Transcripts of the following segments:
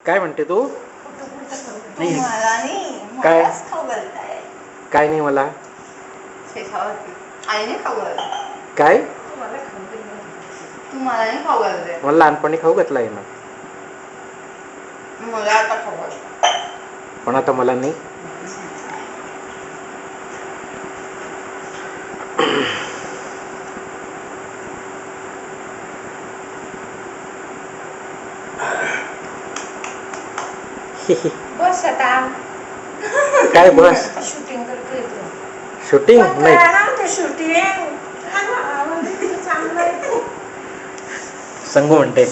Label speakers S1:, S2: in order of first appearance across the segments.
S1: काय म्हणते तू?
S2: नाही
S1: काय?
S2: खाऊ घालताय
S1: काय नाही मला
S2: आईने खाऊ घालत
S1: काय
S2: तू मला नाही खाऊ घालते
S1: मला लहानपणी खाऊ घातलाय ना
S2: मला आता खाऊ घालत
S1: पण आता मला नाही.
S2: बस आता
S1: काय बस
S2: शूटिंग करतोय
S1: शूटिंग नाही संगू म्हणते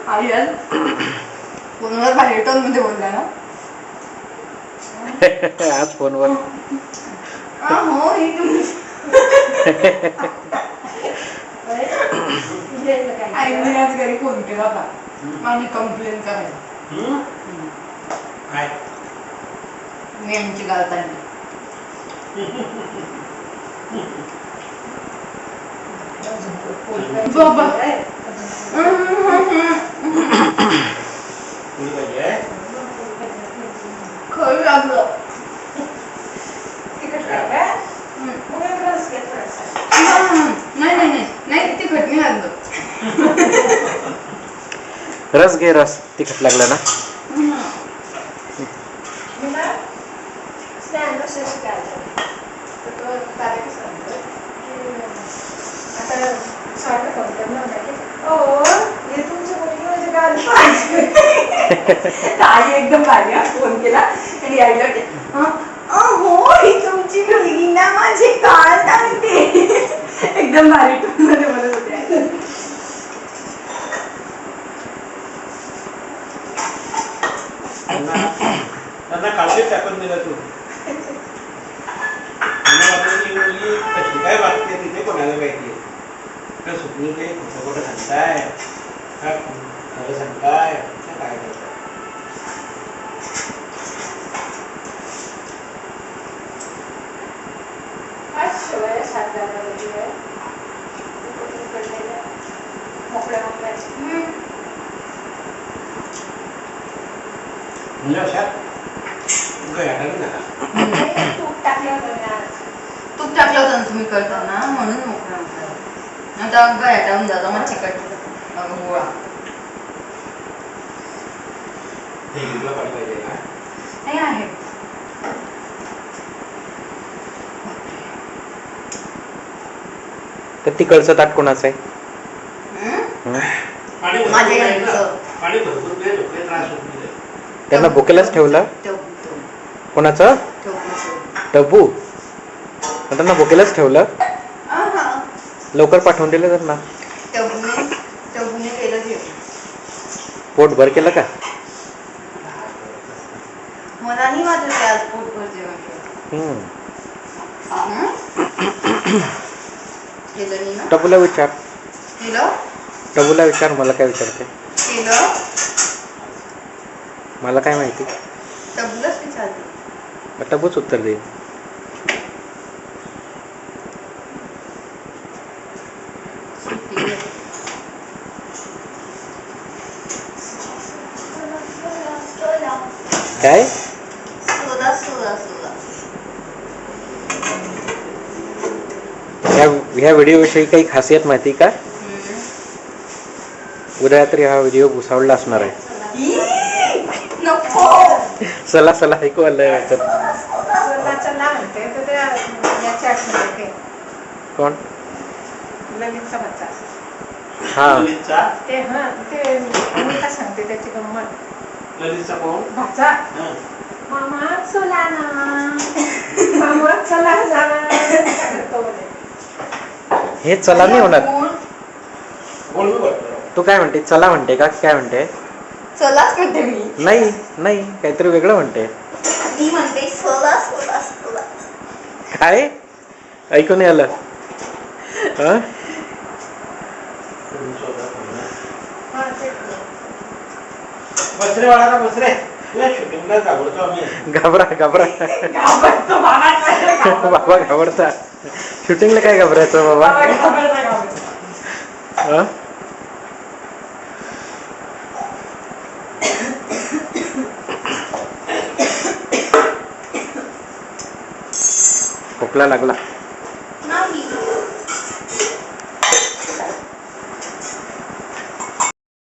S2: आर्यन फोनवर भारी टोन मध्ये बोलला ना
S1: आज फोनवर
S2: हो ही आईने आज घरी फोन केला होता माझी कंप्लेंट करायला
S3: काय
S2: नेमची घालताना बाबा खरं लागलं नाही तिखट नाही लागलं
S1: रस घे रस तिखट लागला ना
S2: आई एकदम भारी फोन केला आणि आईला हो ही तुमची मुलगी ना माझी काल सांगते एकदम भारी टोन मध्ये बोलत होते.
S3: त्यांना कालच टाकून दिला तू मुलगी कशी काय वागते तिथे कोणाला माहिती का सुटणी ते कुठं कुठं सांगताय का खरं सांगताय काय करताय म्हणजे अशा
S2: तूप टाकलं होतं ना तुम्ही करताना म्हणून मोकळा होता आता गळ्याटावून जातो मग चिकट गोळा
S3: पाहिजे ना
S2: नाही आहे
S1: तर तिकडचं ताट कोणाचं आहे?
S3: पाणी भरपूर त्रास होत नाही
S1: त्यांना भुकेलाच ठेवलं कोणाचं टबू त्यांना भुकेलाच ठेवलं लवकर पाठवून दिलं त्यांना पोट भर केलं का?
S2: मला नाही वाटत आज पोटभर जेवण केलं नाही ना
S1: टबूला विचार
S2: केलं
S1: टबूला विचार मला काय विचारते
S2: केलं
S1: मला काय माहिती
S2: टबूलाच विचारते
S1: टबूच उत्तर देईल. काय ह्या व्हिडिओ विषयी काही खासियत माहिती का? उद्या रात्री हा व्हिडिओ घुसावला असणार आहे. चला चला ऐकू आलंय कोण हा
S2: ते सांगते त्याची गंमत
S3: ललितचा कोण
S2: भाचा मामा चला ना मामा चला ना
S1: हे चला नाही होणार.
S3: बोल
S1: तू काय म्हणते चला म्हणते का काय म्हणते?
S2: चलाच म्हणते मी
S1: नाही नाही काहीतरी वेगळं म्हणते.
S2: मी म्हणते सोला सोला सोला
S1: काय ऐकून नाही आलं?
S3: बसरे वाळा बसरे शूटिंगला घाबरतो आम्ही
S1: घाबरा घाबरा बाबा घाबरता शूटिंगला काय घाबरायचं बाबा खोकला लागला.